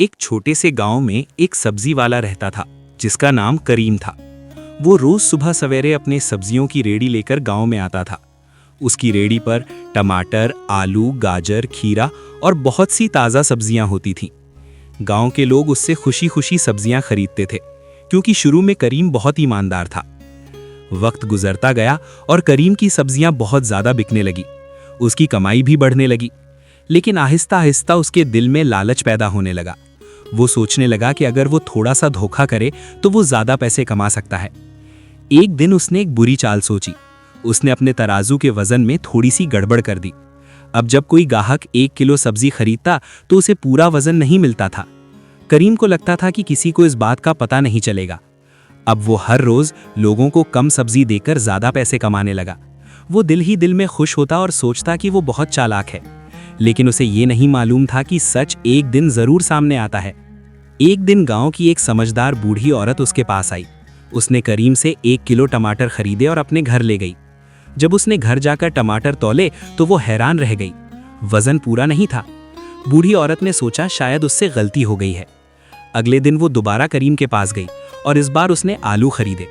एक छोटे से गांव में एक सब्जी वाला रहता था जिसका नाम करीम था। वो रोज सुबह सवेरे अपने सब्जियों की रेडी लेकर गांव में आता था। उसकी रेडी पर टमाटर, आलू, गाजर, खीरा और बहुत सी ताज़ा सब्जियां होती थीं। गांव के लोग उससे खुशी खुशी सब्जियां खरीदते थे क्योंकि शुरू में करीम बहुत ईमानदार था। वक्त गुजरता गया और करीम की सब्जियां बहुत ज़्यादा बिकने लगी। उसकी कमाई भी बढ़ने लगी, लेकिन आहिस्ता आहिस्ता उसके दिल में लालच पैदा होने लगा। वो सोचने लगा कि अगर वो थोड़ा सा धोखा करे तो वो ज़्यादा पैसे कमा सकता है। एक दिन उसने एक बुरी चाल सोची। उसने अपने तराजू के वजन में थोड़ी सी गड़बड़ कर दी। अब जब कोई ग्राहक 1 किलो सब्जी खरीदता तो उसे पूरा वजन नहीं मिलता था। करीम को लगता था कि किसी को इस बात का पता नहीं चलेगा। अब वो हर रोज लोगों को कम सब्जी देकर ज़्यादा पैसे कमाने लगा। वो दिल ही दिल में खुश होता और सोचता कि वो बहुत चालाक है, लेकिन उसे ये नहीं मालूम था कि सच एक दिन ज़रूर सामने आता है। एक दिन गांव की एक समझदार बूढ़ी औरत उसके पास आई। उसने करीम से 1 किलो टमाटर खरीदे और अपने घर ले गई। जब उसने घर जाकर टमाटर तौले तो वो हैरान रह गई। वजन पूरा नहीं था। बूढ़ी औरत ने सोचा शायद उससे गलती हो गई है। अगले दिन वो दोबारा करीम के पास गई और इस बार उसने आलू खरीदे।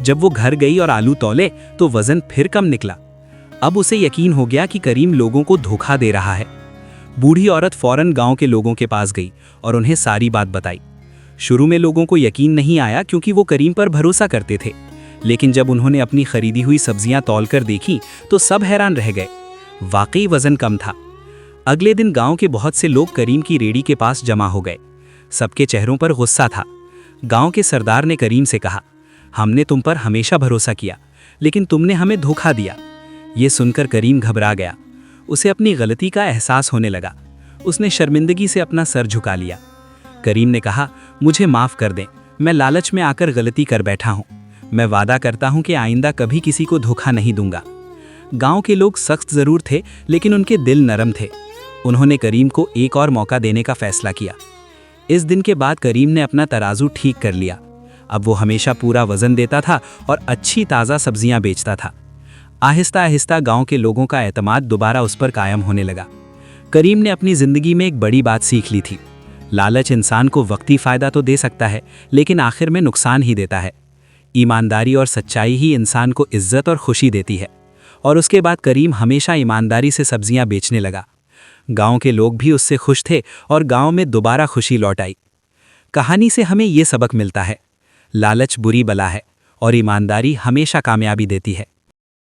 जब वो घर गई और आलू तौले तो वजन फिर कम निकला। अब उसे यकीन हो गया कि करीम लोगों को धोखा दे रहा है। बूढ़ी औरत फौरन गांव के लोगों के पास गई और उन्हें सारी बात बताई। शुरू में लोगों को यकीन नहीं आया क्योंकि वो करीम पर भरोसा करते थे, लेकिन जब उन्होंने अपनी खरीदी हुई सब्जियां तौलकर देखी तो सब हैरान रह गए। वाकई वजन कम था। अगले दिन गांव के बहुत से लोग करीम की रेडी के पास जमा हो गए। सबके चेहरों पर गुस्सा था। गांव के सरदार ने करीम से कहा, हमने तुम पर हमेशा भरोसा किया, लेकिन तुमने हमें धोखा दिया। ये सुनकर करीम घबरा गया। उसे अपनी गलती का एहसास होने लगा। उसने शर्मिंदगी से अपना सर झुका लिया। करीम ने कहा, मुझे माफ़ कर दें, मैं लालच में आकर गलती कर बैठा हूँ। मैं वादा करता हूँ कि आइंदा कभी किसी को धोखा नहीं दूंगा। गांव के लोग सख्त ज़रूर थे, लेकिन उनके दिल नरम थे। उन्होंने करीम को एक और मौका देने का फैसला किया। इस दिन के बाद करीम ने अपना तराजू ठीक कर लिया। अब वो हमेशा पूरा वज़न देता था और अच्छी ताज़ा सब्जियां बेचता था। आहिस्ता आहिस्ता गांव के लोगों का एतमाद दोबारा उस पर कायम होने लगा। करीम ने अपनी ज़िंदगी में एक बड़ी बात सीख ली थी। लालच इंसान को वक्ती फ़ायदा तो दे सकता है, लेकिन आखिर में नुकसान ही देता है। ईमानदारी और सच्चाई ही इंसान को इज्जत और खुशी देती है। और उसके बाद करीम हमेशा ईमानदारी से सब्जियां बेचने लगा। गांव के लोग भी उससे खुश थे और गांव में दोबारा खुशी लौट आई। कहानी से हमें ये सबक मिलता है, लालच बुरी बला है और ईमानदारी हमेशा कामयाबी देती है।